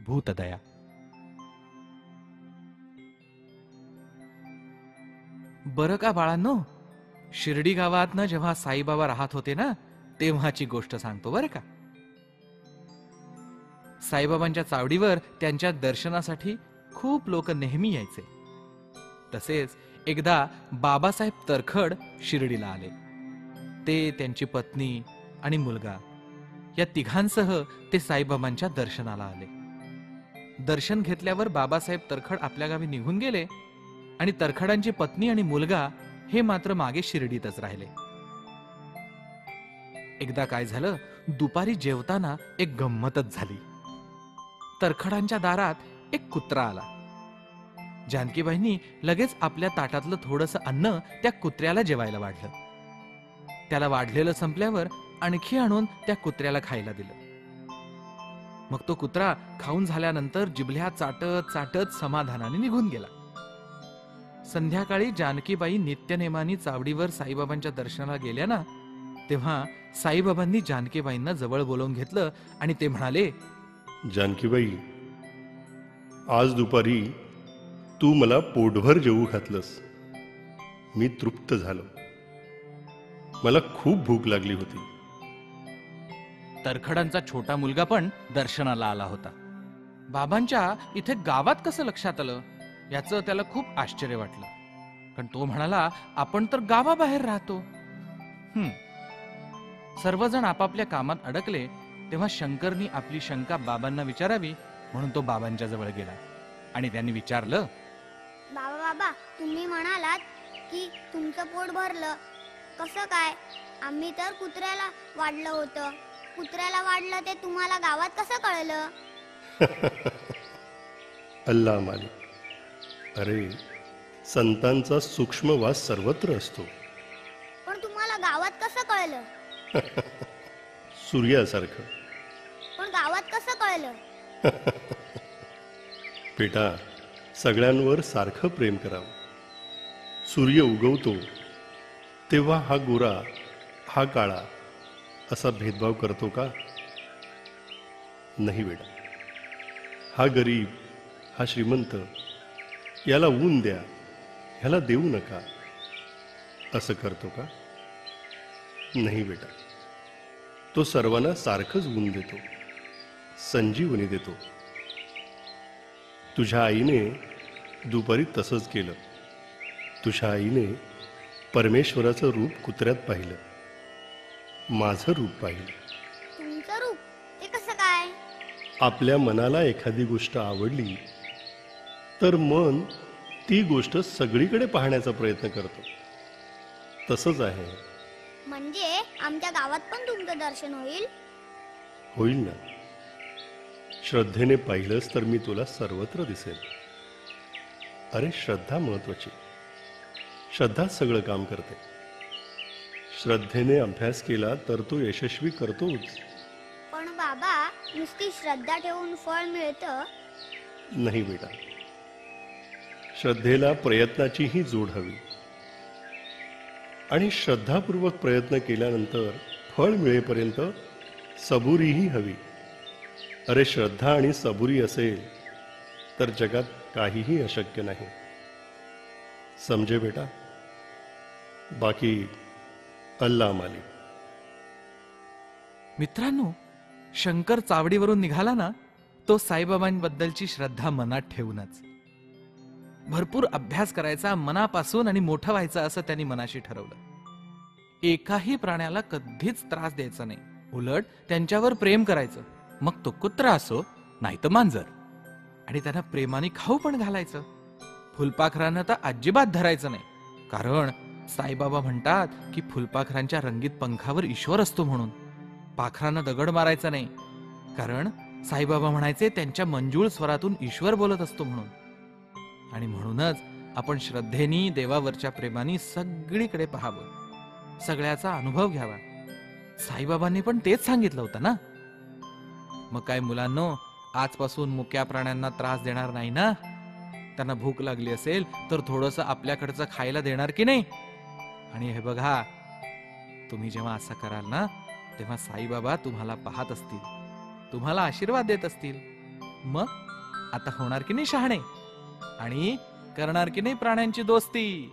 भूतदया. बरं का बाळांनो, शिर्डी गावात जेव्हा साईबाबा राहत होते ना, तेव्हाची गोष्ट सांगतो बरं का. साईबाबांच्या चावडीवर त्यांच्या दर्शनासाठी खूप लोक नेहमी यायचे. तसेच एकदा बाबासाहेब तरखड शिर्डीला आले. ते, त्यांची पत्नी आणि मुलगा या तिघांसह ते साईबाबांच्या दर्शनाला आले. दर्शन घेतल्यावर बाबासाहेब तरखड आपल्या गावी निघून गेले आणि तरखडांची पत्नी आणि मुलगा हे मात्र मागे शिर्डीतच राहिले. एकदा काय झालं, दुपारी जेवताना एक गंमतच झाली. तरखडांच्या दारात एक कुत्रा आला. जानकीबाईंनी लगेच आपल्या ताटातलं थोडंसं अन्न त्या कुत्र्याला जेवायला वाढलं. त्याला वाढलेलं संपल्यावर आणखी आणून त्या कुत्र्याला खायला दिलं. मग तो कुत्रा खाऊन झाल्यानंतर जिभल्या चाटत चाटत समाधानाने निघून गेला. संध्याकाळी जानकीबाई नित्यनेमानी चावडीवर साईबाबांच्या दर्शनाला गेल्या ना, तेव्हा साईबाबांनी जानकीबाईंना जवळ बोलावून घेतलं आणि ते म्हणाले, जानकीबाई, आज दुपारी तू मला पोटभर जेवू घातलंस. मी तृप्त झालो. मला खूप भूक लागली होती. तरखडांचा छोटा मुलगा पण दर्शनाला आला होता. बाबांच्या इथे गावात कसं लक्षात आलं याचं त्याला खूप आश्चर्य वाटलं. पण तो म्हणाला, आपण तर गावाबाहेर राहतो. सर्वजण आपापल्या कामात अडकले तेव्हा शंकरनी आपली शंका बाबांना विचारावी म्हणून तो बाबांच्या जवळ गेला आणि त्यांनी विचारलं, बाबा बाबा, तुम्ही म्हणालात की तुमचं पोट भरलं, कसं काय? आम्ही तर कुत्र्याला वाढलं होतं. कुत्र्याला वाढलं ते तुम्हाला गावात कसं कळलं? अल्लाह मालिक. अरे, संतांचा सूक्ष्म वास सर्वत्र असतो. पण तुम्हाला गावात कसं कळलं? सूर्यासारखं. पण गावात कसं कळलं? बेटा, सगळ्यांवर सारखं प्रेम करावं. सूर्य उगवतो तेव्हा हा गोरा, हा काळा असा भेदभाव करतो का? नाही बेटा. हा गरीब, हा श्रीमंत, याला ऊन द्या, ह्याला देऊ नका असं करतो का? नाही बेटा. तो सर्वांना सारखंच ऊन देतो, संजीवनी देतो. तुझ्या आईने दुपारी तसंच केलं. तुझ्या आईने परमेश्वराचं रूप कुत्र्यात पाहिलं, माझं रूप पाहिलं. तुमचं रूप ते कसं काय? आपल्या मनाला एखादी गोष्ट आवडली तर मन ती गोष्ट सगळीकडे पाहण्याचा प्रयत्न करतो. तसंच आहे. म्हणजे आमच्या गावात पण तुमचं दर्शन होईल? होईल ना. श्रद्धेने पाहिलंस तर मी तुला सर्वत्र दिसेल. अरे, श्रद्धा महत्वाची. श्रद्धा सगळं काम करते. श्रद्धेने अभ्यास केला तर तो यशस्वी करतोच. पण बाबा, नुसती श्रद्धा ठेवून फळ मिळतं? नाही बेटा. श्रद्धेला प्रयत्नाचीही जोड हवी आणि श्रद्धापूर्वक प्रयत्न केल्यानंतर फळ मिळेपर्यंत सबुरीही हवी. अरे, श्रद्धा आणि सबुरी असेल तर जगात काहीही अशक्य नाही. समजे बेटा. बाकी अल्लाह मालिक. मित्रांनो, शंकर चावडीवरून निघाला ना, तो साईबाबांबद्दलची श्रद्धा मनात ठेवूनच. भरपूर अभ्यास करायचा, मनापासून आणि मोठं व्हायचं असं त्यांनी मनाशी ठरवलं. एकाही प्राण्याला कधीच त्रास द्यायचा नाही, उलट त्यांच्यावर प्रेम करायचं. मग तो कुत्रा असो नाही तर मांजर. आणि त्यांना प्रेमाने खाऊ पण घालायचं. फुलपाखरांना तर अजिबात धरायचं नाही, कारण साईबाबा म्हणतात की फुलपाखरांच्या रंगीत पंखावर ईश्वर असतो म्हणून. पाखरांना दगड मारायचा नाही, कारण साईबाबा म्हणायचे त्यांच्या मंजूळ स्वरातून ईश्वर बोलत असतो म्हणून. आणि म्हणूनच आपण श्रद्धेनी, देवावरच्या प्रेमाने सगळीकडे पाहावं, सगळ्याचा अनुभव घ्यावा. साईबाबांनी पण तेच सांगितलं होतं ना. मग काय मुलांनो, आजपासून मुक्या प्राण्यांना त्रास देणार नाही ना? त्यांना भूक लागली असेल तर थोडंसं आपल्याकडचं खायला देणार की नाही? आणि हे बघा, तुम्ही जेव्हा असं कराल ना, तेव्हा साईबाबा तुम्हाला पाहत असतील, तुम्हाला आशीर्वाद देत असतील. मग आता होणार की नाही शहाणे आणि करणार की नाही प्राण्यांची दोस्ती.